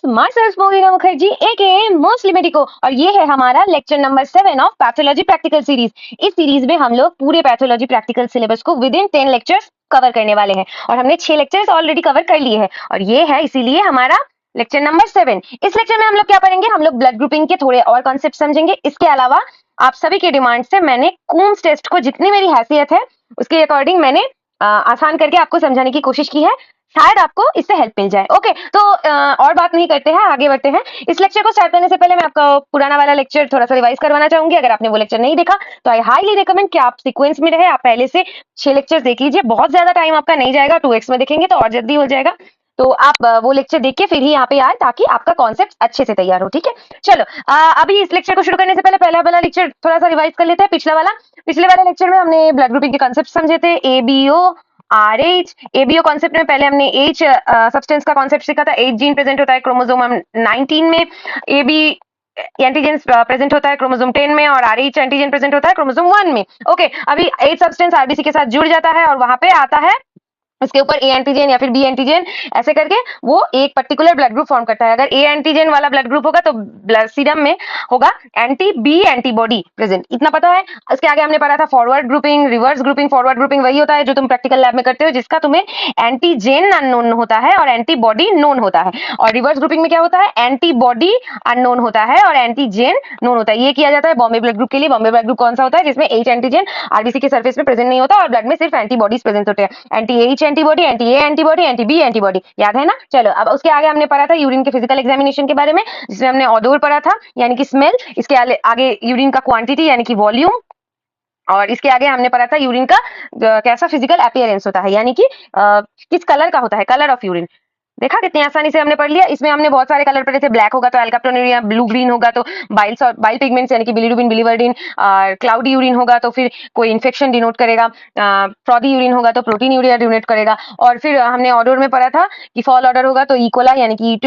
My self Mohina Mukherjee aka mostly medico और ये है हमारा lecture number 7 of pathology practical series. इस सीरीज में हम लोग पूरे पैथोलॉजी प्रैक्टिकल सिलेबस को विद इन 10 लेक्चर्स कवर करने वाले हैं और हमने 6 लेक्चर्स ऑलरेडी कवर कर लिए हैं और ये है इसीलिए हमारा लेक्चर नंबर 7। इस लेक्चर में हम लोग क्या पढ़ेंगे, हम लोग ब्लड ग्रुपिंग के थोड़े और कॉन्सेप्ट समझेंगे। इसके अलावा आप सभी के डिमांड से मैंने कूम्स टेस्ट को जितनी मेरी हैसियत है उसके अकॉर्डिंग मैंने आसान करके आपको समझाने की कोशिश की है, शायद आपको इससे हेल्प मिल जाए। ओके, तो और बात नहीं करते हैं, आगे बढ़ते हैं। इस लेक्चर को स्टार्ट करने से पहले मैं आपका पुराना वाला लेक्चर थोड़ा सा रिवाइज करवाना चाहूंगी। अगर आपने वो लेक्चर नहीं देखा तो आई हाईली रिकमेंड कि आप सीक्वेंस में रहे, आप पहले से 6 लेक्चर देख लीजिए। बहुत ज्यादा टाइम आपका नहीं जाएगा, 2x में देखेंगे तो और जल्दी हो जाएगा। तो आप वो लेक्चर देख के फिर ही यहाँ पे आए ताकि आपका कॉन्सेप्ट अच्छे से तैयार हो। ठीक है, चलो अभी इस लेक्चर को शुरू करने से पहले पहला वाला लेक्चर थोड़ा सा रिवाइज कर लेते हैं। पिछले वाले लेक्चर में हमने ब्लड ग्रुपिंग के कॉन्सेप्ट समझे थे, एबीओ RH। एबीओ कॉन्सेप्ट में पहले हमने एच सब्सटेंस का कॉन्सेप्ट सीखा था। एच जीन प्रेजेंट होता है क्रोमोसोम 19 में, एबी एंटीजन प्रेजेंट होता है क्रोमोसोम 10 में और RH एंटीजन प्रेजेंट होता है क्रोमोसोम 1 में। ओके, अभी एच सब्सटेंस आरबीसी के साथ जुड़ जाता है और वहां पे आता है उसके ऊपर ए एंटीजन या फिर बी एंटीजन, ऐसे करके वो एक पर्टिकुलर ब्लड ग्रुप फॉर्म करता है। अगर ए एंटीजन वाला ब्लड ग्रुप होगा तो ब्लड सीरम में होगा एंटी बी एंटीबॉडी प्रेजेंट, इतना पता है। उसके आगे हमने पढ़ा था forward grouping, reverse grouping. Forward grouping वही होता है जो तुम प्रैक्टिकल लैब में करते हो, जिसका तुम्हें एंटीजेन अननोन होता है और एंटीबॉडी नोन होता है। और रिवर्स ग्रुपिंग में क्या होता है, एंटीबॉडी अननोन होता है और एंटीजेन नोन होता है। ये किया जाता है बॉम्बे ब्लड ग्रुप के लिए। बॉम्बे ब्लड ग्रुप कौन सा होता है, जिसमें एच एंटीजन आरबीसी के सरफेस में प्रेजेंट नहीं होता और ब्लड में सिर्फ एंटीबॉडीज प्रेजेंट होते हैं। Anti H antibody, anti A antibody, anti B antibody, याद है ना। चलो अब उसके आगे हमने पढ़ा था यूरिन के फिजिकल एग्जामिनेशन के बारे में, जिसमें हमने ओडोर पढ़ा था यानी कि स्मेल। इसके आगे यूरिन का क्वांटिटी यानी कि वॉल्यूम, और इसके आगे हमने पढ़ा था यूरिन का कैसा फिजिकल अपीयरेंस होता है यानी कि किस कलर का होता है, कलर ऑफ यूरिन। देखा कितनी आसानी से हमने पढ़ लिया। इसमें हमने बहुत सारे कलर पढ़े थे। ब्लैक होगा तो अल्काप्टोन्यूरिया, ब्लू ग्रीन होगा तो बाइल्स और बाइल पिगमेंट्स यानी कि बिलिरुबिन बिलिवर्डिन, और क्लाउडी यूरिन होगा तो फिर कोई इन्फेक्शन डिनोट करेगा, फ्रॉदी यूरिन होगा तो प्रोटीन यूरिया डिनोट करेगा। और फिर हमने ऑर्डर में पढ़ा था कि फॉल ऑर्डर होगा तो इकोला यानी कि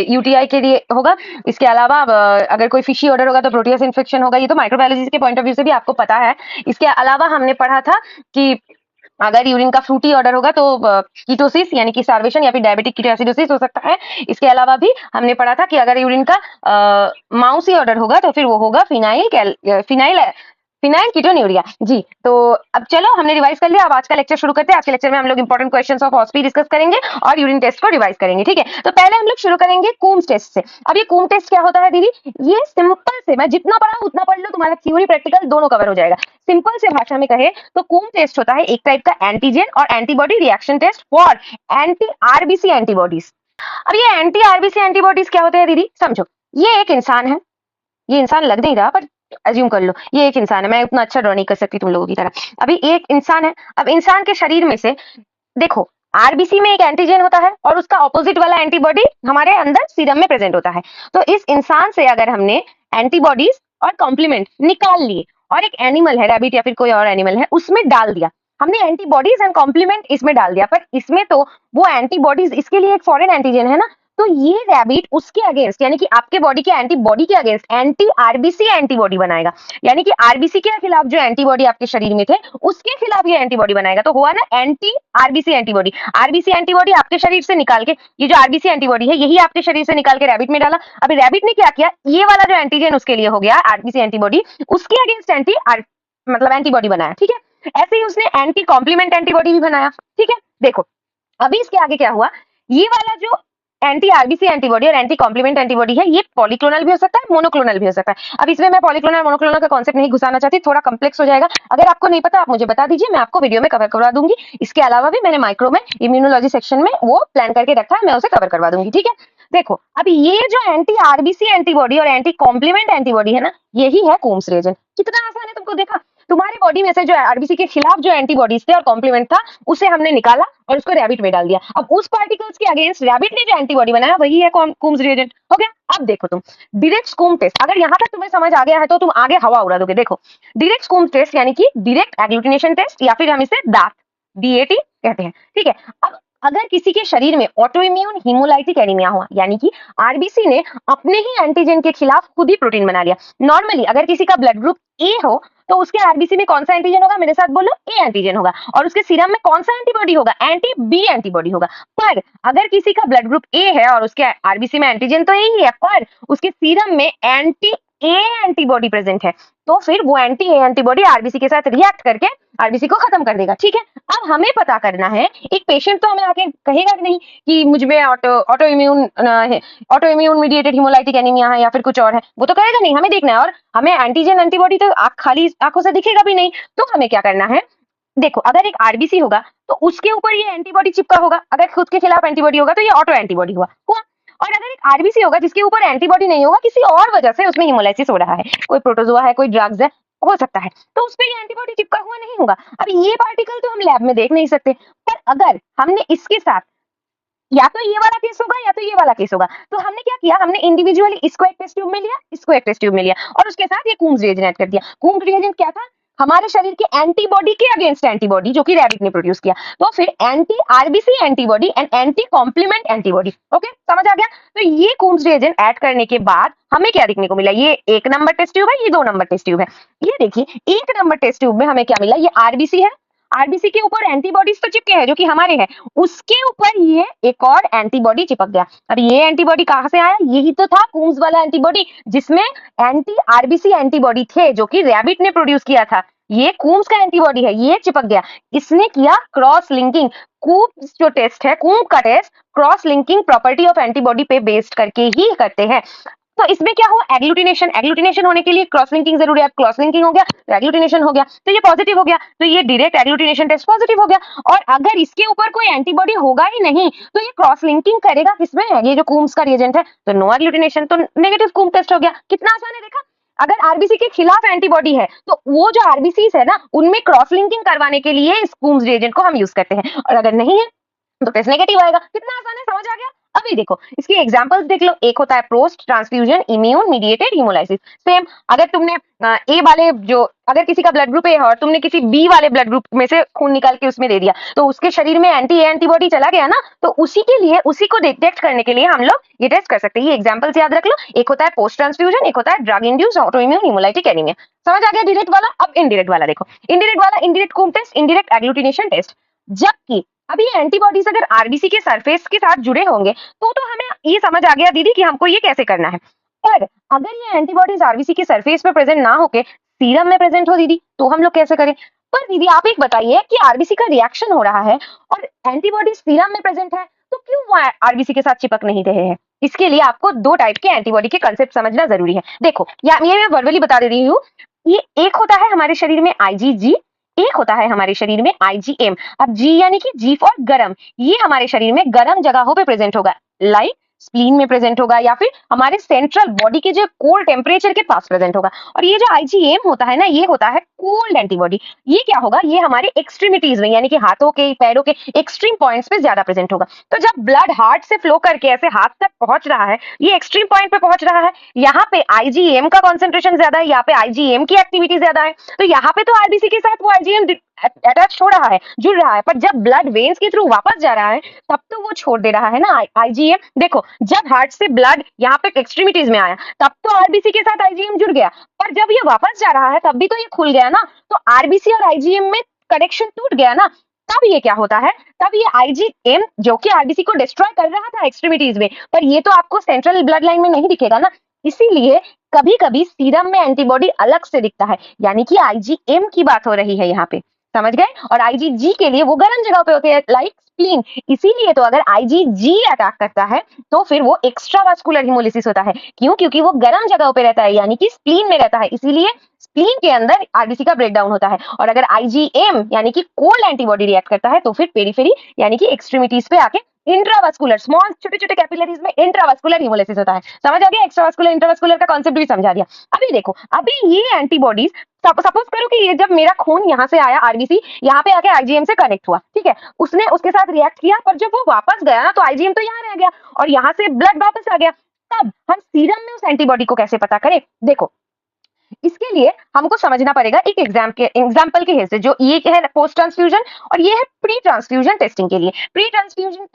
यूटीआई के लिए होगा। इसके अलावा अगर कोई फिशी ऑर्डर होगा तो प्रोटियस इन्फेक्शन होगा। ये तो माइक्रोबायोलॉजी के पॉइंट ऑफ व्यू से भी आपको पता है। इसके अलावा हमने पढ़ा था कि अगर यूरिन का फ्रूटी ऑर्डर होगा तो कीटोसिस यानी कि स्टार्वेशन या फिर डायबिटिक कीटोएसिडोसिस हो सकता है। इसके अलावा भी हमने पढ़ा था कि अगर यूरिन का माउसी ऑर्डर होगा तो फिर वो होगा फिनाइल कीटोन्यूरिया। जी, तो अब चलो हमने रिवाइज कर लिया। अब आज का लेक्चर शुरू करते हैं। आज के लेक्चर में हम लोग इंपॉर्टेंट क्वेश्चंस ऑफ हॉस्पी डिस्कस करेंगे और यूरिन टेस्ट को रिवाइज करेंगे। ठीक है, तो पहले हम लोग शुरू करेंगे कूम्स टेस्ट से। अब ये कूम टेस्ट क्या होता है दीदी, ये सिंपल से, मैं जितना पढ़ा उतना पढ़ लो, तुम्हारा थ्योरी प्रैक्टिकल दोनों कवर हो जाएगा। सिंपल से भाषा में कहे तो कूम टेस्ट होता है एक टाइप का एंटीजन और antibody reaction test for anti RBC antibodies. अब ये एंटी आरबीसी एंटीबॉडीज क्या होते हैं दीदी, समझो। ये एक इंसान है, ये इंसान लग नहीं रहा पर अज्यूम कर लो ये एक इंसान है। मैं उतना अच्छा ड्रॉ नहीं कर सकती तुम लोगों की तरह। अभी एक इंसान है, अब इंसान के शरीर में से देखो आरबीसी में एक एंटीजन होता है और उसका ऑपोजिट वाला एंटीबॉडी हमारे अंदर सीरम में प्रेजेंट होता है। तो इस इंसान से अगर हमने एंटीबॉडीज और कॉम्प्लीमेंट निकाल लिए और एक एनिमल है, रैबिट या फिर कोई और एनिमल है, उसमें डाल दिया, हमने एंटीबॉडीज एंड कॉम्प्लीमेंट इसमें डाल दिया, पर इसमें तो वो एंटीबॉडीज, इसके लिए एक फॉरेन एंटीजन है ना, तो ये रैबिट उसके अगेंस्ट यानी कि आपके बॉडी के एंटीबॉडी के अगेंस्ट एंटी आरबीसी एंटीबॉडी बनाएगा। यानी कि आरबीसी के खिलाफ जो एंटीबॉडी आपके शरीर में थे उसके खिलाफ ये एंटीबॉडी बनाएगा। तो हुआ ना anti RBC antibody. RBC antibody आपके शरीर से निकाल के, ये जो आरबीसी एंटीबॉडी है यही आपके शरीर से निकाल के रैबिट में डाला। अभी रैबिट ने क्या किया, ये वाला जो एंटीजन उसके लिए हो गया आरबीसी एंटीबॉडी, उसके अगेंस्ट मतलब एंटीबॉडी बनाया। ठीक है, ऐसे ही उसने एंटी कॉम्प्लीमेंट एंटीबॉडी भी बनाया। ठीक है, देखो अभी इसके आगे क्या हुआ, ये वाला जो एंटी आरबीसी एंटीबॉडी और एंटी कॉम्प्लीमेंट एंटीबॉडी है ये पॉलीक्लोनल भी हो सकता है, मोनोक्लोनल भी हो सकता है। अब इसमें मैं पॉलीक्लोनल मोनोक्लोनल का कॉन्सेप्ट नहीं घुसाना चाहती, थोड़ा कम्प्लेक्स हो जाएगा। अगर आपको नहीं पता आप मुझे बता दीजिए, मैं आपको वीडियो में कवर करवा दूंगी। इसके अलावा भी मैंने माइक्रो में इम्यूनोलॉजी सेक्शन में वो प्लान करके रखा है, मैं उसे कवर करवा दूंगी। ठीक है, देखो अभी ये जो एंटी आरबीसी एंटीबॉडी और एंटी कॉम्प्लीमेंट एंटीबॉडी है ना, यही है कूम्स रिएजेंट। कितना आसान है, तुमको देखा, तुम्हारी बॉडी में से जो आरबीसी के खिलाफ जो एंटीबॉडीज थे और कॉम्प्लीमेंट था उसे हमने निकाला और उसको रैबिट में डाल दिया। अब उस पार्टिकल्स के अगेंस्ट रैबिट ने जो एंटीबॉडी बनाया वही है कूम्स रिएजेंट। हो गया। अब देखो तुम डायरेक्ट कूम टेस्ट, अगर यहाँ तक तुम्हें समझ आ गया है तो तुम आगे हवा उड़ा दोगे। देखो डायरेक्ट कूम टेस्ट यानी कि डायरेक्ट एग्लूटिनेशन टेस्ट या फिर हम इसे DAT कहते हैं। ठीक है, अब अगर किसी के शरीर में ऑटो इम्यून हीमोलाइटिक एनीमिया हुआ, यानी कि आरबीसी ने अपने ही एंटीजन के खिलाफ खुद ही प्रोटीन बना लिया। नॉर्मली अगर किसी का ब्लड ग्रुप ए हो तो उसके आरबीसी में कौन सा एंटीजन होगा, मेरे साथ बोलो, ए एंटीजन होगा, और उसके सीरम में कौन सा एंटीबॉडी होगा, एंटी बी एंटीबॉडी होगा। पर अगर किसी का ब्लड ग्रुप ए है और उसके आरबीसी में एंटीजन तो ए ही है, पर उसके सीरम में एंटी ए एंटीबॉडी प्रेजेंट है, तो फिर वो एंटी ए एंटीबॉडी आरबीसी के साथ रिएक्ट करके आरबीसी को खत्म कर देगा। ठीक है, अब हमें पता करना है, एक पेशेंट तो हमें आके कहेगा नहीं कि मुझ में auto immune mediated haemolytic anaemia है या फिर कुछ और है, वो तो कहेगा नहीं, हमें देखना है। और हमें एंटीजन एंटीबॉडी तो खाली आंखों से दिखेगा भी नहीं, तो हमें क्या करना है, देखो अगर एक आरबीसी होगा तो उसके ऊपर ये एंटीबॉडी चिपका होगा, अगर खुद के खिलाफ एंटीबॉडी होगा तो ये ऑटो एंटीबॉडी हुआ। और अगर एक आरबीसी होगा जिसके ऊपर एंटीबॉडी नहीं होगा, किसी और वजह से उसमें हिमोलाइसिस हो रहा है, कोई प्रोटोजोआ है, कोई ड्रग्स है, हो सकता है, तो उस पर ये एंटीबॉडी चिपका हुआ नहीं होगा। अब ये पार्टिकल तो हम लैब में देख नहीं सकते, पर अगर हमने इसके साथ या तो ये वाला केस होगा या तो ये वाला केस होगा, तो हमने क्या किया, हमने इंडिविजुअली इसको एक टेस्ट ट्यूब में लिया, इसको एक टेस्ट ट्यूब में लिया, और उसके साथ ये कूम्स रिएजेंट ऐड कर दिया। कूम्स रिएजेंट क्या था, हमारे शरीर के एंटीबॉडी के अगेंस्ट एंटीबॉडी जो कि रैबिट ने प्रोड्यूस किया, तो फिर anti RBC antibody and anti complement antibody. Okay, समझ आ गया। तो ये कूम्स रिएजेंट ऐड करने के बाद हमें क्या देखने को मिला, ये 1 नंबर टेस्ट ट्यूब है, ये 2 नंबर टेस्ट ट्यूब है। ये देखिए 1 नंबर टेस्ट ट्यूब में हमें क्या मिला, ये आरबीसी है, आरबीसी के ऊपर एंटीबॉडीज तो चिपके हैं जो कि हमारे हैं, उसके ऊपर ये एक और एंटीबॉडी चिपक गया। अब ये एंटीबॉडी कहां से आया, यही तो था कूम्स वाला एंटीबॉडी जिसमें एंटी आरबीसी एंटीबॉडी थे जो कि रैबिट ने प्रोड्यूस किया था। ये कूम्स का एंटीबॉडी है, ये चिपक गया, इसने किया क्रॉस लिंकिंग। कूम्स जो टेस्ट है, कूम्स का test cross linking property of antibody पे बेस्ड करके ही करते हैं। तो इसमें क्या हुआ, एग्लूटिनेशन, एग्लूटिनेशन होने के लिए क्रॉस लिंकिंग जरूरी है, क्रॉस लिंकिंग हो गया तो एग्लूटिनेशन हो गया, तो ये पॉजिटिव हो गया, तो ये डायरेक्ट एग्लूटिनेशन टेस्ट पॉजिटिव हो गया। और अगर इसके ऊपर कोई एंटीबॉडी होगा ही नहीं तो ये क्रॉस लिंकिंग करेगा किसमें, ये जो कूम्स का रिएजेंट है, तो नो एग्लूटिनेशन, तो नेगेटिव कूम टेस्ट हो गया। कितना आसान है, देखा। अगर आरबीसी के खिलाफ एंटीबॉडी है तो वो जो आरबीसी है ना, उनमें क्रॉस लिंकिंग करवाने के लिए इस कूम्स रिएजेंट को हम यूज करते हैं, और अगर नहीं है तो टेस्ट नेगेटिव आएगा। कितना आसान है, समझ आ गया। अभी देखो इसके एग्जांपल्स देख लो, एक होता है post transfusion immune mediated haemolysis. Same, अगर तुमने ए वाले जो, अगर किसी का ब्लड ग्रुप ए है और तुमने किसी बी वाले ब्लड ग्रुप में से खून निकाल के उसमें दे दिया, तो उसके शरीर में एंटी ए एंटीबॉडी चला गया ना, तो उसी के लिए, उसी को डिटेक्ट करने के लिए हम लोग ये टेस्ट कर सकते हैं। ये एग्जांपल्स याद रख लो, एक होता है पोस्ट ट्रांसफ्यूजन, एक होता है drug induced auto immune haemolytic anaemia. समझ आ गया डायरेक्ट वाला। अब इनडायरेक्ट वाला देखो, इनडायरेक्ट वाला, indirect Coombs test, indirect agglutination test. जबकि अभी एंटीबॉडीज अगर आरबीसी के सरफेस के साथ जुड़े होंगे तो हमें ये समझ आ गया दीदी कि हमको ये कैसे करना है। पर अगर ये एंटीबॉडीज आरबीसी के सरफेस पे प्रेजेंट ना होके सीरम में प्रेजेंट हो दीदी, तो हम लोग कैसे करें। पर दीदी आप एक बताइए कि आरबीसी का रिएक्शन हो रहा है और एंटीबॉडी सीरम में प्रेजेंट है, तो क्यों वो आरबीसी के साथ चिपक नहीं रहे हैं। इसके लिए आपको 2 टाइप के एंटीबॉडी के कंसेप्ट समझना जरूरी है। देखो या ये मैं वर्बली बता दे रही हूँ, ये एक होता है हमारे शरीर में आईजीजी, एक होता है हमारे शरीर में आईजीएम। अब जी यानी कि जी फॉर गरम, ये हमारे शरीर में गरम जगहों पे प्रेजेंट होगा, लाइक स्प्लीन में प्रेजेंट होगा या फिर हमारे सेंट्रल बॉडी के जो कोल्ड टेम्परेचर के पास प्रेजेंट होगा। और ये जो आईजीएम होता है ना, ये होता है कोल्ड एंटीबॉडी। ये क्या होगा, ये हमारे एक्सट्रीमिटीज में यानी कि हाथों के, पैरों के एक्सट्रीम पॉइंट्स पे ज्यादा प्रेजेंट होगा। तो जब ब्लड हार्ट से फ्लो करके ऐसे हाथ तक पहुंच रहा है, ये एक्सट्रीम पॉइंट पे पहुंच रहा है, यहाँ पे आईजीएम का कॉन्सेंट्रेशन ज्यादा है, यहाँ पे आईजीएम की एक्टिविटी ज्यादा है, तो यहाँ पे तो आरबीसी के साथ वो आईजीएम अटैच हो रहा है, जुड़ रहा है। पर जब ब्लड वेन्स के थ्रू वापस जा रहा है तब तो वो छोड़ दे रहा है ना आईजीएम। देखो जब हार्ट से ब्लड यहाँ पे एक्सट्रीमिटीज में आया तब तो आरबीसी के साथ आईजीएम जुड़ गया, पर जब ये वापस जा रहा है तब भी तो ये खुल गया ना, तो आरबीसी और आईजीएम में कनेक्शन टूट गया ना। तब ये क्या होता है, तब ये आईजीएम जो कि आरबीसी को डिस्ट्रॉय कर रहा था एक्सट्रीमिटीज में, पर ये तो आपको सेंट्रल ब्लड लाइन में नहीं दिखेगा ना। इसीलिए कभी कभी सीरम में एंटीबॉडी अलग से दिखता है, यानी कि आईजीएम की बात हो रही है यहाँ पे, समझ गए। और आईजीजी के लिए वो गर्म जगह पे होते हैं, लाइक स्प्लीन। इसीलिए तो अगर आईजीजी अटैक करता है तो फिर वो एक्स्ट्रावास्कुलर हिमोलिसिस होता है। क्यों, क्योंकि वो गर्म जगह पे रहता है, यानी कि स्प्लीन में रहता है, इसीलिए स्प्लीन के अंदर आरबीसी का ब्रेकडाउन होता है। और अगर आईजीएम यानी कि कोल्ड एंटीबॉडी रिएक्ट करता है तो फिर पेरिफेरी यानी कि एक्सट्रीमिटीज पे आके इंट्रावास्कुलर, स्मॉल छोटे छोटे कैपिलरीज में इंट्रावास्कुलर हिमोलिसिस होता है। समझ आ गया, एक्स्ट्रावास्कुलर इंट्रावास्कुलर का कॉन्सेप्ट भी समझा दिया। अभी देखो, अभी ये एंटीबॉडीज, सपोज करो कि ये जब मेरा खून यहाँ से आया, आरबीसी यहाँ पे आके आईजीएम से कनेक्ट हुआ, ठीक है, उसने उसके साथ रिएक्ट किया, पर जब वो वापस गया ना तो आईजीएम तो यहाँ रह गया और यहाँ से ब्लड वापस आ गया। तब हम सीरम में उस एंटीबॉडी को कैसे पता करें। देखो इसके लिए हमको समझना पड़ेगा एक एग्जाम्पल के हिस्से, जो ये है पोस्ट ट्रांसफ्यूजन और ये है प्री ट्रांसफ्यूजन टेस्टिंग के लिए। प्री ट्रांसफ्यूजन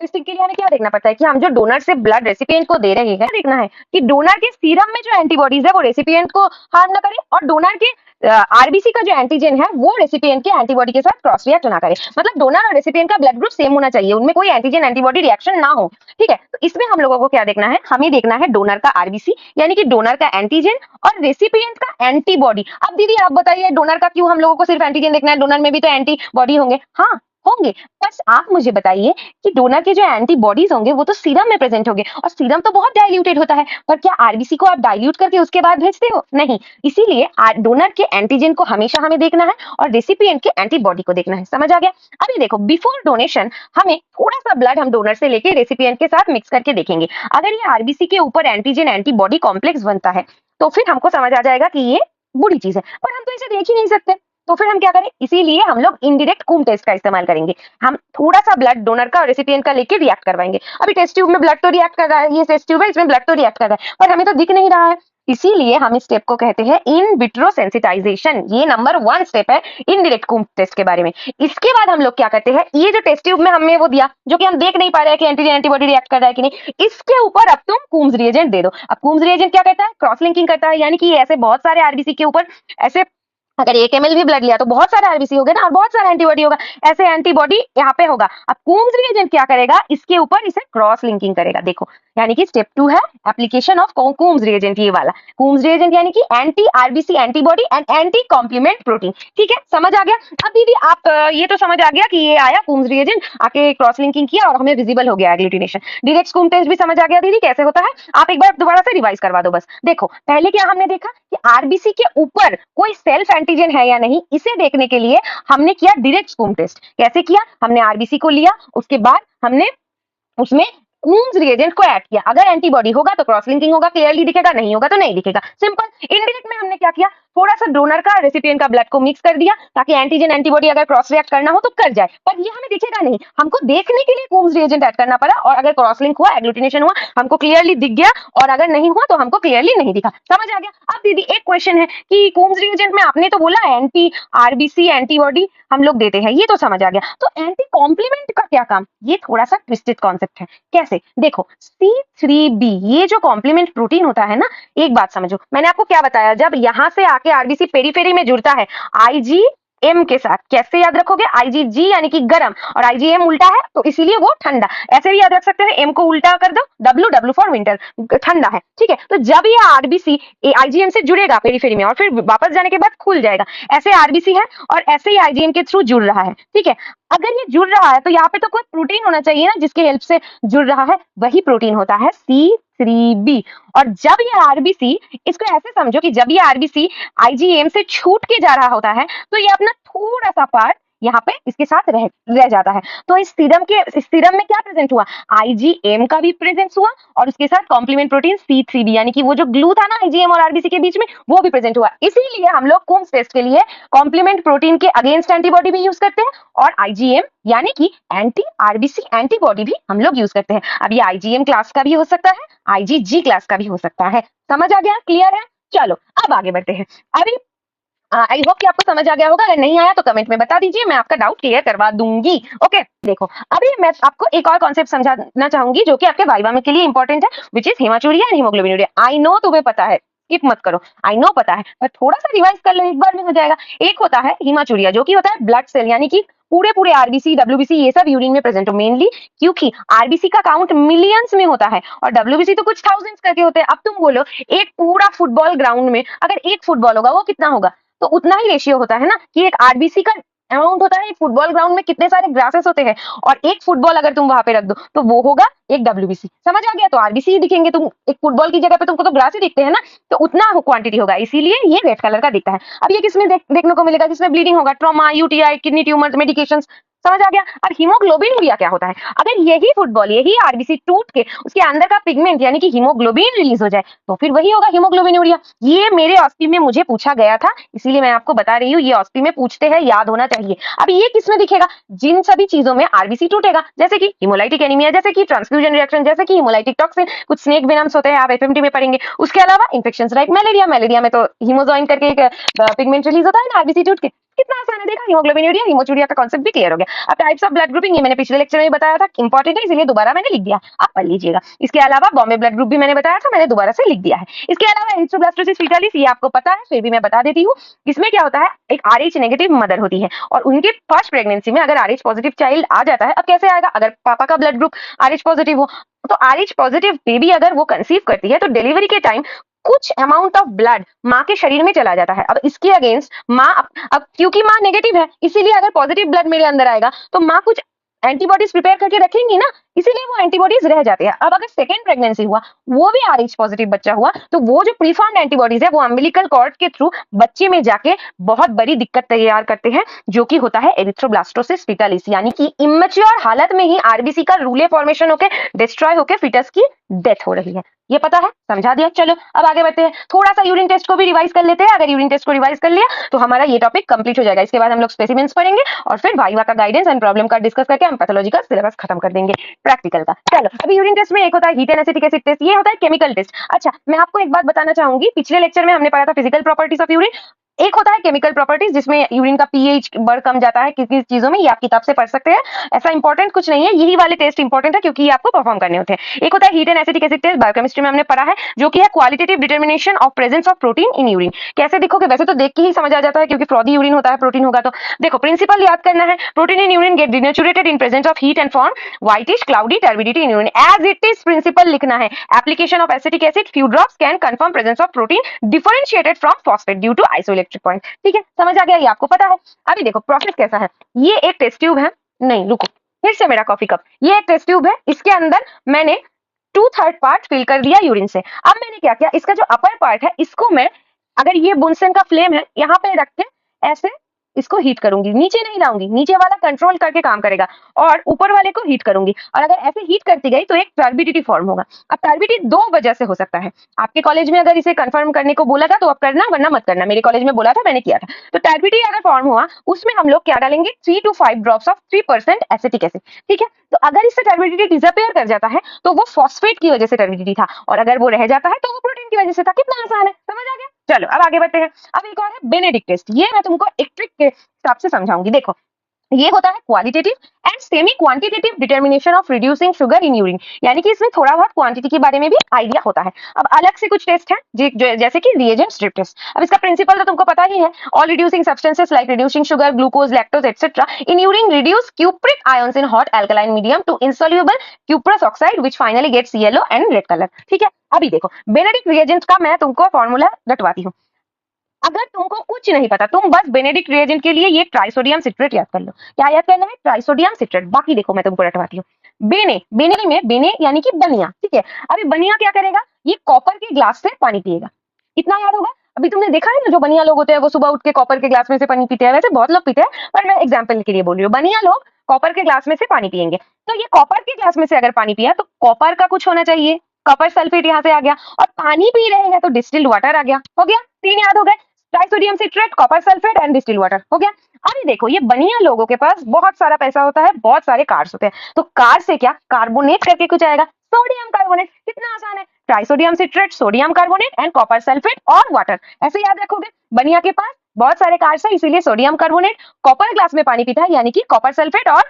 टेस्टिंग के लिए हमें क्या देखना पड़ता है कि हम जो डोनर से ब्लड रेसिपिएंट को दे रहे हैं, देखना है कि डोनर के सीरम में जो एंटीबॉडीज है वो रेसिपिएंट को हार्म ना करे, और डोनर के आरबीसी का जो एंटीजन है वो रेसिपिएंट के एंटीबॉडी के साथ क्रॉस रिएक्ट ना करे। मतलब डोनर और रेसिपिएंट का ब्लड ग्रुप सेम होना चाहिए, उनमें कोई एंटीजन एंटीबॉडी रिएक्शन ना हो। ठीक है, तो इसमें हम लोगों को क्या देखना है, हमें देखना है डोनर का आरबीसी यानी कि डोनर का एंटीजन और रेसिपिएंट का एंटीबॉडी। अब दीदी आप बताइए, डोनर का क्यों हम लोगों को सिर्फ एंटीजन देखना है, डोनर में भी तो एंटीबॉडी होंगे। हाँ होंगे, बस आप मुझे बताइए कि डोनर के जो एंटीबॉडीज होंगे वो तो सीरम में प्रेजेंट होंगे, और सीरम तो बहुत डाइल्यूटेड होता है, पर क्या आरबीसी को आप डाइल्यूट करके उसके बाद भेजते हो? नहीं। इसीलिए डोनर के एंटीजन को हमेशा हमें देखना है और रेसिपिएंट के एंटीबॉडी को देखना है। समझ आ गया? अभी देखो, बिफोर डोनेशन हमें थोड़ा सा ब्लड हम डोनर से लेके रेसिपिएंट के साथ मिक्स करके देखेंगे। अगर ये आरबीसी के ऊपर एंटीजन एंटीबॉडी कॉम्प्लेक्स बनता है तो फिर हमको समझ आ जाएगा कि ये बुरी चीज है, पर हम तो इसे देख ही नहीं सकते, तो फिर हम क्या करें? इसीलिए हम लोग इनडायरेक्ट कूम टेस्ट का इस्तेमाल करेंगे। हम थोड़ा सा ब्लड डोनर का और रेसिपिएंट का लेके रिएक्ट करवाएंगे। अभी टेस्ट ट्यूब में ब्लड तो रिएक्ट कर रहा है, ये टेस्ट ट्यूब है, इसमें ब्लड तो रिएक्ट कर रहा है, पर हमें तो दिख नहीं रहा है। इसीलिए हम इस स्टेप को कहते हैं इन विट्रो सेंसिटाइजेशन। ये नंबर 1 स्टेप है इनडायरेक्ट कूम टेस्ट के बारे में। इसके बाद हम लोग क्या करते हैं, ये जो टेस्ट ट्यूब में हमने वो दिया जो कि हम देख नहीं पा रहे हैं कि एंटीजन एंटीबॉडी रिएक्ट कर रहा है कि नहीं, इसके ऊपर अब तुम कूम्स रिएजेंट दे दो। अब कूम्स रिएजेंट क्या करता है? क्रॉस लिंकिंग करता है, यानी कि ऐसे बहुत सारे आरबीसी के ऊपर ऐसे, अगर 1 ml भी ब्लड लिया तो बहुत सारा आरबीसी हो गया ना, और बहुत सारा एंटीबॉडी होगा, ऐसे एंटीबॉडी यहाँ पे होगा। अब कूम्स रिएजेंट क्या करेगा? इसके ऊपर इसे क्रॉस लिंकिंग करेगा। देखो, यानी कि स्टेप 2 है एप्लीकेशन ऑफ कूम्स रिएजेंट। ये वाला कूम्स रिएजेंट यानी कि anti RBC antibody and anti complement protein. ठीक है, समझ आ गया? अब दीदी आप ये तो समझ आ गया कि ये आया कूम्स रिएजेंट, आके क्रॉस लिंकिंग किया और हमें विजिबल हो गया एग्लूटिनेशन। डायरेक्ट कूम टेस्ट भी समझ आ गया दीदी कैसे होता है? आप एक बार दोबारा से रिवाइज करवा दो बस। देखो, पहले क्या हमने देखा कि आरबीसी के ऊपर कोई सेल्फ एंटीजन है या नहीं, इसे देखने के लिए हमने किया डायरेक्ट कूम टेस्ट। कैसे किया? हमने आरबीसी को लिया, उसके बाद हमने उसमें कूम्स रिएजेंट को ऐड किया। अगर एंटीबॉडी होगा तो क्रॉस लिंकिंग होगा, क्लियरली दिखेगा, नहीं होगा तो नहीं दिखेगा। सिंपल। इनडायरेक्ट में हमने क्या किया? थोड़ा सा डोनर का रेसिपिएंट का ब्लड को मिक्स कर दिया ताकि एंटीजन एंटीबॉडी अगर क्रॉस रिएक्ट करना हो तो कर जाए, पर ये हमें दिखेगा नहीं। हमको देखने के लिए कूम्स रिएजेंट ऐड करना पड़ा, और अगर क्रॉस लिंक हुआ, एग्लूटिनेशन हुआ, हमको क्लियरली दिख गया, और अगर नहीं हुआ तो हमको क्लियरली नहीं दिखा। समझ आ गया? अब दीदी एक क्वेश्चन है कि कूम्स रिएजेंट में आपने तो बोला एंटी आरबीसी एंटीबॉडी हम लोग देते हैं, ये तो समझ आ गया, तो एंटी कॉम्प्लीमेंट का क्या काम? ये थोड़ा सा ट्विस्टेड कॉन्सेप्ट है। कैसे? देखो, C3b ये जो कॉम्प्लीमेंट प्रोटीन होता है ना, एक बात समझो, मैंने आपको क्या बताया, जब यहां से आके आरबीसी पेरीफेरी में जुड़ता है IgM के साथ, कैसे याद रखोगे? IgG यानी कि गरम, और IgM उल्टा है तो इसीलिए वो ठंडा। ऐसे भी याद रख सकते हैं, M को उल्टा कर दो, W फॉर विंटर, ठंडा है। ठीक है, तो जब ये आरबीसी IgM से जुड़ेगा पेरीफेरी में और फिर वापस जाने के बाद खुल जाएगा, ऐसे आरबीसी है और ऐसे ही IgM के थ्रू जुड़ रहा है। ठीक है, अगर ये जुड़ रहा है तो यहाँ पे तो कोई प्रोटीन होना चाहिए ना जिसके हेल्प से जुड़ रहा है, वही प्रोटीन होता है C3b। और जब ये आरबीसी, इसको ऐसे समझो कि जब ये आरबीसी IgM से छूट के जा रहा होता है तो ये अपना थोड़ा सा पार्ट यहाँ पे इसके साथ रह जाता है। तो इस सीरम में क्या प्रेजेंट हुआ? IgM का भी प्रेजेंस हुआ, और उसके साथ कॉम्प्लीमेंट प्रोटीन C3b, यानी कि वो जो ग्लू था ना IgM और आरबीसी के बीच में, वो भी प्रेजेंट हुआ। इसीलिए हम लोग कूम्स टेस्ट के लिए कॉम्प्लीमेंट प्रोटीन के अगेंस्ट एंटीबॉडी भी यूज करते हैं, और IgM यानी कि एंटी आरबीसी एंटीबॉडी भी हम लोग यूज करते हैं। अब ये IgM क्लास का भी हो सकता है, IgG क्लास का भी हो सकता है। समझ आ गया? क्लियर है? चलो अब आगे बढ़ते हैं। अभी आई होप कि आपको समझ आ गया होगा, अगर नहीं आया तो कमेंट में बता दीजिए, मैं आपका डाउट क्लियर करवा दूंगी। ओके, देखो, अभी मैं आपको एक और कॉन्सेप्ट समझाना चाहूंगी जो कि आपके वाइवा में के लिए इंपॉर्टेंट है, which is haematuria and haemoglobinuria. I know तुम्हें पता है, स्किप मत करो, आई नो पता है, पर थोड़ा सा रिवाइज कर लो, एक बार में हो जाएगा। एक होता है हीमाचूरिया जो कि होता है ब्लड सेल, यानी कि पूरे आरबीसी डब्ल्यूबीसी ये सब यूरिन में प्रेजेंट हो, मेनली क्योंकि आरबीसी का काउंट मिलियंस में होता है और डब्ल्यूबीसी तो कुछ थाउजेंड्स करके होते हैं। अब तुम बोलो, एक पूरा फुटबॉल ग्राउंड में अगर एक फुटबॉल होगा वो कितना होगा? तो उतना ही रेशियो होता है ना कि एक आरबीसी का अमाउंट होता है, एक फुटबॉल ग्राउंड में कितने सारे ग्रासेस होते हैं, और एक फुटबॉल अगर तुम वहां पे रख दो तो वो होगा एक डब्ल्यूबीसी। समझ आ गया? तो आरबीसी ही दिखेंगे, तुम एक फुटबॉल की जगह पे तुमको तो ग्रास ही दिखते हैं ना, तो उतना क्वांटिटी होगा, इसीलिए ये रेड कलर का दिखता है। अब ये किसमें देखने को मिलेगा? जिसमें ब्लीडिंग होगा, trauma, UTI, kidney tumour, medication, समझ आ गया। अब हीमोग्लोबिन क्या होता है, अगर यही फुटबॉल यही आरबीसी टूट के उसके अंदर का पिगमेंट यानी कि हीमोग्लोबिन रिलीज हो जाए तो फिर वही होगा हीमोग्लोबिन। ये मेरे ऑस्पी में मुझे पूछा गया था, इसीलिए मैं आपको बता रही हूँ, ये ऑस्पी में पूछते हैं, याद होना चाहिए। अब ये किसमें दिखेगा, जिन सभी चीजों में आरबीसी टूटेगा, जैसे कि हिमोलाइटिक एनीमिया, जैसे कि ट्रांसफ्यूजन रिएक्शन, जैसे कि हिमोलाइटिक टॉक्सिन, कुछ स्नेक वेनम्स होते हैं, आप एफएमटी में पढ़ेंगे। उसके अलावा इन्फेक्शंस लाइक मलेरिया में तो हीमोजॉइन करके एक पिगमेंट रिलीज होता है ना आरबीसी टूट के। कितना आसान है, देखा, हीमोग्लोबिन हीमोचूरिया का कॉन्सेप्ट भी क्लियर हो गया। अब टाइप्स ऑफ ब्लड ग्रुपिंग ये मैंने पिछले लेक्चर में बताया था, इंपॉर्टेंट है इसलिए दोबारा मैंने लिख दिया, आप पढ़ लीजिएगा। इसके अलावा बॉम्बे ब्लड ग्रुप भी मैंने बताया था, मैंने दोबारा से लिख दिया है। इसके अलावा एरिथ्रोब्लास्टोसिस फीटालिस ये आपको पता है, फिर भी मैं बता देती हूँ। इसमें क्या होता है, एक आरएच नेगेटिव मदर होती है और उनके फर्स्ट प्रेगनेंसी में अगर आरएच पॉजिटिव चाइल्ड आ जाता है, अब कैसे आएगा, अगर पापा का ब्लड ग्रुप आरएच पॉजिटिव हो, तो आरएच पॉजिटिव बेबी अगर वो कंसीव करती है तो डिलीवरी के टाइम कुछ अमाउंट ऑफ ब्लड माँ के शरीर में चला जाता है। अब इसके अगेंस्ट माँ, अब क्योंकि माँ नेगेटिव है इसीलिए अगर पॉजिटिव ब्लड मेरे अंदर आएगा तो माँ कुछ एंटीबॉडीज प्रिपेयर करके रखेंगी ना, इसीलिए वो एंटीबॉडीज रह जाते हैं। अब अगर सेकेंड प्रेगनेंसी हुआ, वो भी आरएच पॉजिटिव बच्चा हुआ, तो वो जो प्रीफॉर्म्ड एंटीबॉडीज है वो अम्बिलिकल कॉर्ड के थ्रू बच्चे में जाके बहुत बड़ी दिक्कत तैयार करते हैं, जो कि होता है एरिथ्रोब्लास्टोसिस फीटालिस, यानी कि इमेच्योर हालत में ही आरबीसी का रूले फॉर्मेशन होकर डिस्ट्रॉय होकर फीटस की डेथ हो रही है। ये पता है, समझा दिया। चलो अब आगे बढ़ते हैं, थोड़ा सा यूरिन टेस्ट को भी रिवाइज कर लेते हैं। अगर यूरिन टेस्ट को रिवाइज कर लिया तो हमारा ये टॉपिक कंप्लीट हो जाएगा। इसके बाद हम लोग स्पेसिमेंस पढ़ेंगे और फिर वाइवा का गाइडेंस एंड प्रॉब्लम का डिस्कस करके हम पैथोलॉजी का सिलेबस खत्म कर देंगे प्रैक्टिकल का। चलो, अभी यूरिन टेस्ट में एक होता है heat and acetic acid test, ये होता है केमिकल टेस्ट। अच्छा, मैं आपको एक बात बताना चाहूंगी, पिछले लेक्चर में हमने पढ़ा था फिजिकल प्रॉपर्टीज ऑफ यूरिन, एक होता है केमिकल प्रॉपर्टीज जिसमें यूरिन का पीएच बढ़ कम जाता है किस किस चीजों में, ये आप किताब से पढ़ सकते हैं, ऐसा इंपॉर्टेंट कुछ नहीं है, यही वाले टेस्ट इंपॉर्टेंट है क्योंकि ये आपको परफॉर्म करने होते हैं। एक होता है heat and acetic acid test, biochemistry में हमने पढ़ा है, जो कि है qualitative determination of presence of protein in urine. कैसे देखोगे, वैसे तो देख के ही समझ आ जाता है क्योंकि फ्रॉदी यूरिन होता है, प्रोटीन होगा तो। देखो, प्रिंसिपल याद करना है, protein in urine get denatured in presence of heat and form whitish cloudy turbidity in urine as it is. Principle लिखना है, application of acetic acid few drops can confirm presence of protein differentiated from phosphate due to isoelectric point. ठीक है, समझ आ गया, ये आपको पता है। अभी देखो प्रोसेस कैसा है, ये एक टेस्ट ट्यूब है, नहीं रुको, फिर से मेरा कॉफी कप, ये एक टेस्ट ट्यूब है, इसके अंदर मैंने 2/3 पार्ट फिल कर दिया यूरिन से। अब मैंने क्या किया, इसका जो अपर पार्ट है इसको मैं, अगर ये बुनसन का फ्लेम है यहाँ पे रख के ऐसे इसको हीट करूंगी, नीचे नहीं लाऊंगी, नीचे वाला कंट्रोल करके काम करेगा और ऊपर वाले को हीट करूंगी, और अगर ऐसे हीट करती गई तो एक टर्बिडिटी फॉर्म होगा। अब टर्बिडिटी दो वजह से हो सकता है, आपके कॉलेज में अगर इसे कंफर्म करने को बोला था तो आप करना, वरना मत करना, मेरे कॉलेज में बोला था, मैंने किया था। तो टर्बिडिटी अगर फॉर्म हुआ उसमें हम लोग क्या डालेंगे, 3 to 5 drops of 3% acetic acid. ठीक है, तो अगर इससे टर्बिडिटी डिसअपियर कर जाता है तो वो फॉस्फेट की वजह से टर्बिडिटी था, और अगर वो रह जाता है तो वो प्रोटीन की वजह से था। कितना आसान है, समझ आ गया। चलो अब आगे बढ़ते हैं। अब एक और है बेनेडिक्ट टेस्ट, ये मैं तुमको एक ट्रिक के हिसाब से समझाऊंगी। देखो, ये होता है qualitative and semi quantitative determination of reducing sugar in urine, यानी कि इसमें थोड़ा बहुत क्वांटिटी के बारे में भी आइडिया होता है। अब अलग से कुछ टेस्ट है जैसे कि रिएजेंट स्ट्रिप टेस्ट। अब इसका प्रिंसिपल तो तुमको पता ही है, all reducing substances like reducing sugar, glucose, lactose etcetera in urine reduce cupric ions in hot alkaline medium to insoluble cuprous oxide which finally gets yellow and red colour. ठीक है, अभी देखो बेनेडिक्ट रिएजेंट का मैं तुमको formula रटवाती हूँ। अगर तुमको कुछ नहीं पता, तुम बस बेनेडिक्ट रिएजेंट के लिए ये ट्राइसोडियम सिट्रेट याद कर लो। क्या याद करना है, ट्राइसोडियम सिट्रेट। बाकी देखो मैं तुमको रटवाती हूँ। बेने यानी कि बनिया। ठीक है, अभी बनिया क्या करेगा, ये कॉपर के ग्लास से पानी पिएगा, इतना याद होगा। अभी तुमने देखा है ना, जो बनिया लोग होते हैं वो सुबह उठ के कॉपर के ग्लास में से पानी पीते हैं, वैसे बहुत लोग पीते हैं पर मैं एग्जाम्पल के लिए बोल रही हूँ, बनिया लोग कॉपर के ग्लास में से पानी पियेंगे। तो ये कॉपर के ग्लास में से अगर पानी पिया तो कॉपर का कुछ होना चाहिए, कॉपर सल्फेट यहाँ से आ गया, और पानी पी रहे हैं तो डिस्टिल्ड वाटर आ गया। हो गया, 3 याद हो गए, trisodium citrate, copper sulphate and distilled water. हो गया। अभी देखो, ये बनिया लोगों के पास बहुत सारा पैसा होता है, बहुत सारे कार्स होते हैं, तो कार से क्या कार्बोनेट करके कुछ आएगा, सोडियम कार्बोनेट। कितना आसान है, trisodium citrate, sodium carbonate and copper sulphate और वाटर, ऐसे याद रखोगे। बनिया के पास बहुत सारे कार्स है, इसीलिए सोडियम कार्बोनेट, कॉपर ग्लास में पानी पीता है यानी कि कॉपर सल्फेट और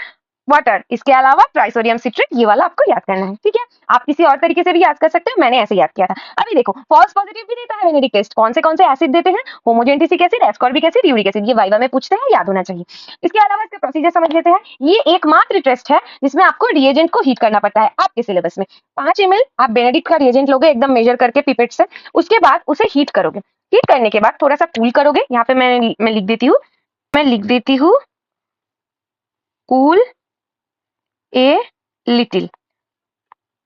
वाटर, इसके अलावा ट्राइसोडियम सिट्रेट, ये वाला आपको याद करना है। ठीक है, आप किसी और तरीके से भी याद कर सकते हो, मैंने ऐसे याद किया था। अभी देखो, फॉल्स पॉजिटिव भी देता है बेनेडिक्ट टेस्ट। कौन से एसिड देते हैं, homogentisic acid, ascorbic acid, uric acid, ये वाइवा में पूछते हैं, याद होना चाहिए। इसके अलावा इसका प्रोसीजर समझ लेते हैं। ये एकमात्र टेस्ट है जिसमें आपको रिएजेंट को हीट करना पड़ता है। आपके सिलेबस में 5 ml आप बेनेडिक्ट का रिएजेंट लोगे, एकदम मेजर करके पिपेट से, उसके बाद उसे हीट करोगे। हीट करने के बाद थोड़ा सा कूल करोगे, यहाँ पे मैं लिख देती हूँ कूल ए लिटिल,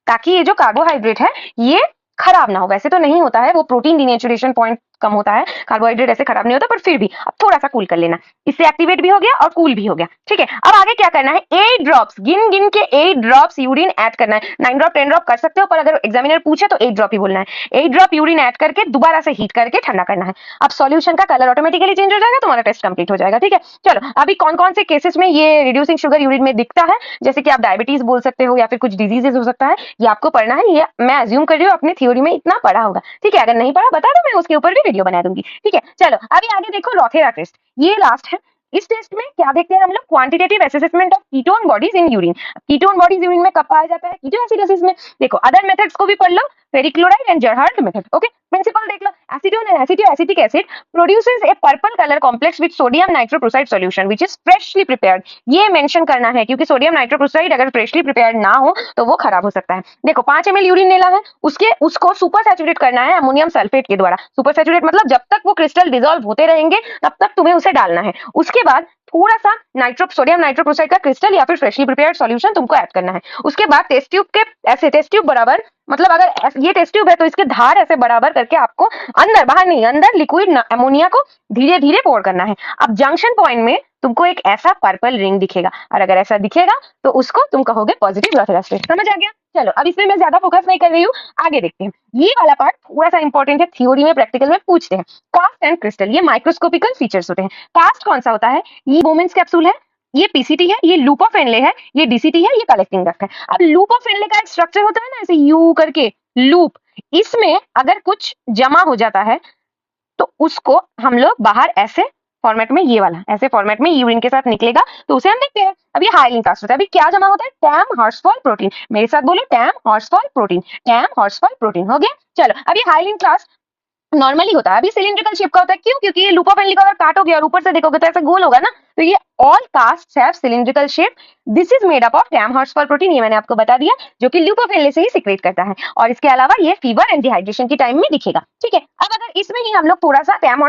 ताकि ये जो कार्बोहाइड्रेट है ये खराब ना हो। वैसे तो नहीं होता है, वो प्रोटीन डिनेचुरेशन पॉइंट कम होता है, कार्बोहाइड्रेट ऐसे खराब नहीं होता, पर फिर भी अब थोड़ा सा कूल कर लेना। इससे एक्टिवेट भी हो गया और कूल भी हो गया, ठीक है। अब आगे क्या करना है, 8 ड्रॉप्स, गिन गिन के 8 ड्रॉप्स यूरिन ऐड करना है। 9 ड्रॉप 10 ड्रॉप कर सकते हो, पर अगर एग्जामिनर पूछे तो 8 ड्रॉप ही बोलना है। 8 ड्रॉप यूरिन ऐड करके दोबारा से हीट करके ठंडा करना है। अब सॉल्यूशन का कलर ऑटोमेटिकली चेंज हो जाएगा, तुम्हारा टेस्ट कंप्लीट हो जाएगा, ठीक है। चलो अभी कौन कौन से केसेस में ये रिड्यूसिंग शुगर यूरिन में दिखता है, जैसे कि आप डायबिटीज बोल सकते हो या फिर कुछ डिजीजेस हो सकता है, ये आपको पढ़ना है। ये मैं अज्यूम कर रही हूँ अपनी थ्योरी में इतना पढ़ा होगा, ठीक है। अगर नहीं पढ़ा बता दो, मैं उसके ऊपर भी वीडियो बना दूंगी, ठीक है। चलो अभी आगे देखो रोथेरा टेस्ट, ये लास्ट है। इस टेस्ट में क्या देखते हैं हम लोग, quantitative assessment of ketone bodies in urine. Ketone bodies urine में कब पाया जाता है, कीटोएसिडोसिस में। देखो अदर मेथड्स को भी पढ़ लो, ferric and Gerhardt method, okay. Principle देख लो, acetone and acetic acid produces a purple colour complex with sodium nitrochloride solution which is freshly prepared. ये मेंशन करना है क्योंकि सोडियम नाइट्रोक्लोराइड अगर फ्रेशली प्रिपेयर्ड ना हो तो वो खराब हो सकता है। देखो 5 ml यूरिन लेना है, उसको सुपर सैचुरेट करना है अमोनियम सल्फेट के द्वारा। सुपर सैचुरेट मतलब जब तक वो क्रिस्टल डिसॉल्व होते रहेंगे तब तक तुम्हें उसे डालना है। उसके बाद थोड़ा सा सोडियम नाइट्रोक्लोराइड का क्रिस्टल या फिर फ्रेशली प्रिपेयर्ड सॉल्यूशन तुमको ऐड करना है। उसके बाद टेस्ट ट्यूब के ऐसे टेस्ट ट्यूब बराबर, मतलब अगर ये टेस्ट ट्यूब है तो इसके धार ऐसे बराबर करके आपको अंदर, बाहर नहीं, अंदर लिक्विड अमोनिया को धीरे धीरे पोर करना है। अब जंक्शन पॉइंट में तुमको एक ऐसा पर्पल रिंग दिखेगा, और अगर ऐसा दिखेगा तो उसको तुम कहोगे पॉजिटिव रोथेरा टेस्ट। समझ आ गया? चलो अब इसमें मैं ज्यादा फोकस नहीं कर रही हूँ, आगे देखते हैं। ये वाला पार्ट थोड़ा सा इंपॉर्टेंट है, थ्योरी में प्रैक्टिकल में पूछते हैं। कास्ट एंड क्रिस्टल, ये माइक्रोस्कोपिकल फीचर्स होते हैं। कास्ट कौन सा होता है, ये वुमेन्स कैप्सूल है, ये पीसीटी है, ये लूप ऑफ एनले है, ये डीसीटी है, ये कलेक्टिंग डक्ट है। अब लूप ऑफ एनले का एक स्ट्रक्चर होता है ना, ऐसे यू करके लूप, इसमें अगर कुछ जमा हो जाता है तो उसको हम लोग बाहर ऐसे फॉर्मेट में, ये वाला ऐसे फॉर्मेट में यूरिन के साथ निकलेगा तो उसे हम देखते हैं। अब ये हाइलिन कास्ट होता है। अभी क्या जमा होता है, टैम हॉर्सफॉल प्रोटीन। मेरे साथ बोलो, टैम हॉर्सफॉल प्रोटीन, टैम हॉर्सफॉल प्रोटीन। हो गया? चलो अब ये हाइलिन कास्ट नॉर्मली होता है, अभी सिलिंड्रिकल शेप का होता है। क्यों? क्योंकि ये लूप ऑफ एनले को अगर काटोगे और ऊपर से देखोगे तो ऐसा गोल होगा ना, तो ये all cast have cylindrical shape. This is made up of time हॉर्सफॉल protein, ये मैंने आपको बता दिया, जो कि लूप ऑफ एनले से ही सिक्रेट करता है। और इसके अलावा ये फीवर एंड डिहाइड्रेशन के टाइम में दिखेगा, ठीक है। अब अगर इसमें ही हम लोग थोड़ा सा टैम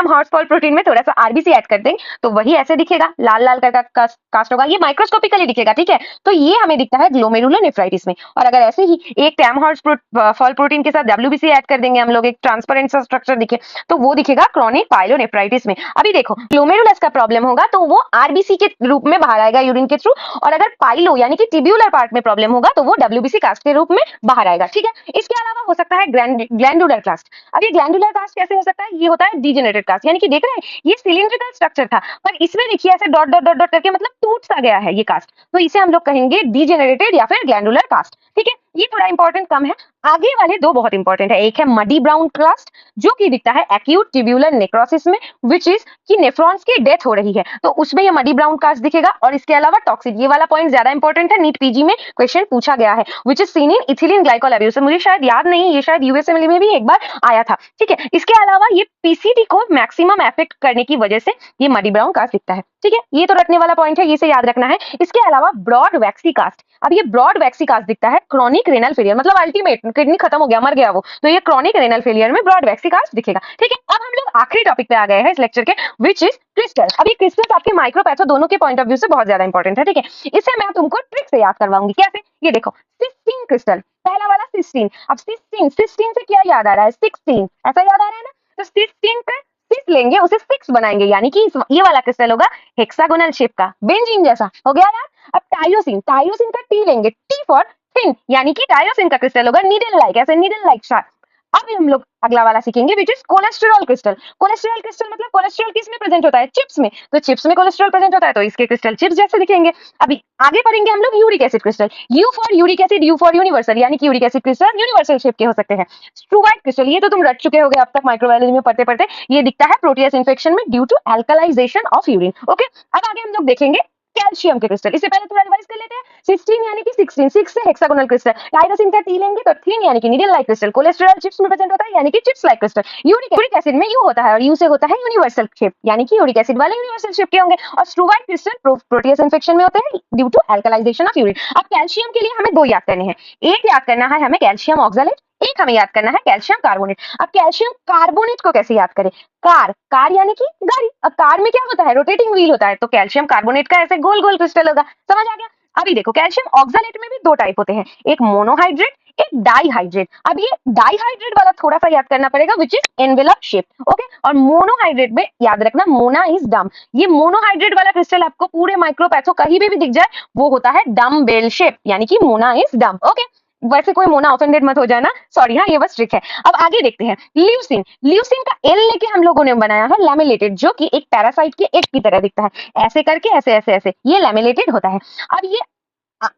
हॉर्सफॉल प्रोटीन में थोड़ा सा आरबीसी ऐड कर दें तो वही ऐसे दिखेगा, लाल लाल का कास्ट होगा, ये माइक्रोस्कोपिकली दिखेगा, ठीक है। तो ये हमें दिखता है ग्लोमेरुलर नेफ्राइटिस में। और अगर ऐसे ही एक टैम हॉर्सफॉल प्रोटीन के साथ डब्ल्यूबीसी ऐड कर देंगे हम लोग, एक ट्रांसपेरेंट सा स्ट्रक्चर दिखे, तो वो दिखेगा क्रॉनिक पाइलोनेफ्राइटिस में। अभी देखो ग्लोमेरुलस का प्रॉब्लम होगा तो वो आरबीसी के रूप में बाहर आएगा यूरिन के थ्रू, और अगर पाइलो यानी कि टिब्यूलर पार्ट में प्रॉब्लम होगा तो वो डब्ल्यूबीसी कास्ट के रूप में बाहर आएगा, ठीक है। इसके अलावा हो सकता है ग्लैंडुलर कास्ट। अब ये ग्लैंडुलर कास्ट कैसे हो सकता है, ये होता है डीजेनरेटेड कास्ट, यानी कि देख रहे हैं ये सिलिंड्रिकल स्ट्रक्चर था पर इसमें देखिए ऐसे डॉट डॉट डॉट डॉट करके मतलब टूट सा गया है ये कास्ट, तो इसे हम लोग कहेंगे डीजेनरेटेड या फिर ग्लैंडुलर कास्ट, ठीक है। ये थोड़ा इंपॉर्टेंट कम है, आगे वाले दो बहुत इंपॉर्टेंट है। एक है मडी ब्राउन कास्ट जो कि दिखता है एक्यूट ट्यूब्यूलर नेक्रोसिस में, विच इज कि नेफ्रॉन्स की डेथ हो रही है तो उसमें ये मडी ब्राउन कास्ट दिखेगा। और इसके अलावा टॉक्सिक, ये वाला पॉइंट ज्यादा इंपॉर्टेंट है, नीट पीजी में क्वेश्चन पूछा गया है, which is seen in ethylene glycol abuse. मुझे शायद याद नहीं, ये शायद यूएसएमएल में भी एक बार आया था, ठीक है। इसके अलावा ये पीसीटी को मैक्सिमम एफेक्ट करने की वजह से ये मडी ब्राउन कास्ट दिखता है, ठीक है। ये तो रटने वाला पॉइंट है, ये से याद रखना है। इसके अलावा ब्रॉड वैक्सी कास्ट, अब ये ब्रॉड वैक्सी कास्ट दिखता है क्रॉनिक रेनल फेलियर, मतलब अल्टीमेट किडनी खत्म हो गया, मर गया वो, तो ये क्रॉनिक रेनल फेलियर में ब्रॉड वैक्सी कास्ट दिखेगा, ठीक है। अब हम लोग आखिरी टॉपिक पे आ गए हैं इस लेक्चर के, विच इज क्रिस्टल। अभी क्रिस्टल आपके माइक्रोपैथो दोनों के पॉइंट ऑफ व्यू से बहुत ज्यादा इंपॉर्टेंट है, ठीक है। इसे मैं तुमको ट्रिक से याद करवाऊंगी। कैसे? ये देखो, सिस्टीन क्रिस्टल, पहला वाला सिस्टीन। अब सिस्टीन से क्या याद आ रहा है, 16, ऐसा याद आ रहा है ना, तो सिस्टीन पे 6 लेंगे, उसे 6 बनाएंगे, यानी कि ये वाला क्रिस्टल होगा हेक्सागोनल शेप का, बेंजीन जैसा, हो गया यार। अब टाइरोसिन का टी लेंगे, टी फॉर थिन, यानी कि टाइरोसिन का क्रिस्टल होगा नीडल लाइक, ऐसे नीडल लाइक शार्प। अब हम लोग अगला वाला सीखेंगे, which is cholesterol crystal. Cholesterol crystal मतलब कोलेस्ट्रॉल किस में प्रेजेंट होता है, चिप्स में, तो चिप्स में कोलेस्ट्रॉल प्रेजेंट होता है तो इसके क्रिस्टल चिप्स जैसे दिखेंगे। अभी आगे पढ़ेंगे हम लोग uric acid crystal, you for uric acid, you for universal, यानी कि uric acid crystal universal shape के हो सकते हैं। स्ट्रूवाइट क्रिस्टल, ये तो तुम रट चुके होगे अब तक माइक्रोबायोलॉजी में पढ़ते पढ़ते, ये दिखता है प्रोटियस इन्फेक्शन में due to alkalization of urine, okay. अब आगे हम लोग देखेंगे कैल्शियम के क्रिस्टल, इससे पहले थोड़ा रिवाइज कर लेते हैं। 16 यानी कि 16, 6 से हेक्सागोनल क्रिस्टल, टाइरोसिन का टी लेंगे तो थिन यानी कि needle like crystal, cholesterol chips में प्रेजेंट होता है यानी कि chips like crystal, uric acid में यू होता है और यू से होता है यूनिवर्सल शेप, यानी कि यूरिक एसिड वाले यूनिवर्सल शेप के होंगे। और स्ट्रूवाइट क्रिस्टल प्रोटियस इन्फेक्शन में होते हैं due to alkalization of urine. अब कैल्शियम के लिए हमें दो याद करने हैं, एक याद करना है हमें कैल्शियम ऑक्सलेट, एक हमें याद करना है कैल्शियम कार्बोनेट। अब कैल्शियम कार्बोनेट को कैसे याद करें, कार यानी कि गाड़ी, अब कार में क्या होता है, रोटेटिंग व्हील होता है, तो कैल्शियम कार्बोनेट का ऐसे गोल गोल क्रिस्टल होगा, समझ आ गया। अभी देखो कैल्शियम ऑक्सलेट में भी दो टाइप होते हैं, एक मोनोहाइड्रेट, एक डाईहाइड्रेट। अब ये डाईहाइड्रेट वाला थोड़ा सा याद करना पड़ेगा, which is envelope shape. Okay, और मोनोहाइड्रेट में याद रखना मोना इज डम। ये मोनोहाइड्रेट वाला क्रिस्टल आपको पूरे माइक्रोपैथो कहीं भी दिख जाए वो होता है डम बेल शेप, यानी कि मोना इज डम। ओके, वैसे कोई मोना ऑफेंडेड मत हो जाना, सॉरी। हाँ, ये बस ट्रिक है। अब आगे देखते हैं ल्यूसिन। ल्यूसिन का एल लेके हम लोगों ने बनाया है लैमिलेटेड, जो कि एक पैरासाइट के एक की तरह दिखता है, ऐसे करके ऐसे ऐसे ऐसे, ये लैमिलेटेड होता है। अब ये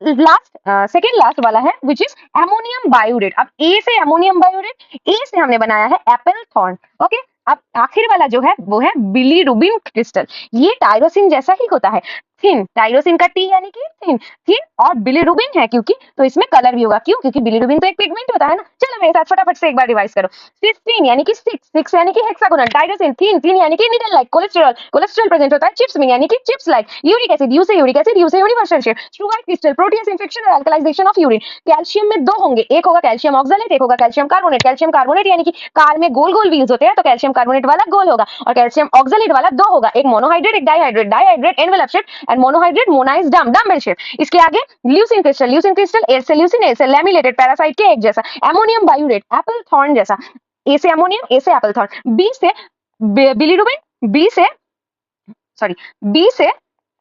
लास्ट सेकेंड लास्ट वाला है विच इज अमोनियम बायोरेट। अब ए से अमोनियम बायोरेट, ए से हमने बनाया है एप्पल थॉर्न। ओके, अब आखिर वाला जो है वो है बिलीरुबिन क्रिस्टल। ये टायरोसिन जैसा ही होता है, थिन। टायरोसिन का टी यानी कि थिन, थिन और बिलीरुबिन है क्योंकि, तो इसमें कलर भी होगा। क्यों? क्योंकि बिलीरुबिन तो एक पिगमेंट होता है ना। चलो मेरे साथ फटाफट से एक बार रिवाइज करो। सिस्टीन यानी कि सिक्स, सिक्स यानी कि हेक्सागोनल। टायरोसिन थिन, थिन यानी कि needle like. Cholesterol, cholesterol present होता है चिप्स में यानी कि chips like. Uric acid, U से यूरिक एसिड, यू से universal shape. Struvite crystal, proteus infection और अल्कलाइजेशन ऑफ यूरिन। कैल्शियम में दो होंगे, एक होगा कैल्शियम ऑक्सलेट, एक होगा कैल्शियम कार्बोनेट। कैल्शियम कार्बोनेट यानी कि कार में गोल गोल व्हील्स होते हैं, तो कैल्शियम कार्बोनेट वाला गोल होगा, और कैल्शियम ऑक्सलेट वाला दो होगा, एक मोनोहाइड्रेट एक dihydrate. Dihydrate envelope shape and monohydrate मोनाइज डम, डम्बल शेप। इसके आगे leucine crystal, leucine crystal A से ल्यूसिन, ए से लैमिलेटेड पैरासाइट के एक जैसा। अमोनियम बायोरेट एप्पल थॉर्न जैसा, ए से अमोनियम, ए से एप्पल थॉर्न। बी से बिलीरुबिन, बी से सॉरी बी से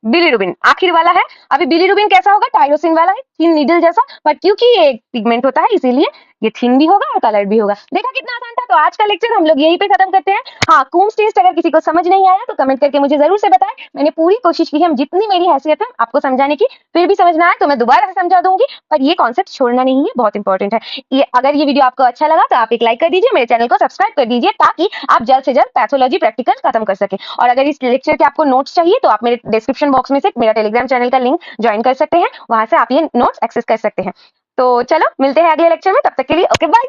बिलीरुबिन आखिर वाला है। अभी बिलीरुबिन कैसा होगा? टायरोसिन वाला है, थिन नीडल जैसा, पर क्योंकि ये एक पिगमेंट होता है इसीलिए ये थिन भी होगा और कलर भी होगा। देखा कितना आसान था। तो आज का लेक्चर हम लोग यहीं पे खत्म करते हैं। हाँ, कूम्स टेस्ट अगर किसी को समझ नहीं आया तो कमेंट करके मुझे जरूर से बताएं। मैंने पूरी कोशिश की है, जितनी मेरी हैसियत है आपको समझाने की। फिर भी समझ ना आए तो मैं दोबारा से समझा दूंगी, पर ये कॉन्सेप्ट छोड़ना नहीं है, बहुत इंपॉर्टेंट है ये। अगर ये वीडियो आपको अच्छा लगा तो आप एक लाइक कर दीजिए, मेरे चैनल को सब्सक्राइब कर दीजिए, ताकि आप जल्द से जल्द पैथोलॉजी प्रैक्टिकल खत्म कर सके। और अगर इस लेक्चर के आपको नोट्स चाहिए तो आप मेरे डिस्क्रिप्शन बॉक्स में से मेरा टेलीग्राम चैनल का लिंक ज्वाइन कर सकते हैं, वहां से आप ये नोट्स एक्सेस कर सकते हैं। तो चलो मिलते हैं अगले लेक्चर में, तब तक के लिए ओके बाय।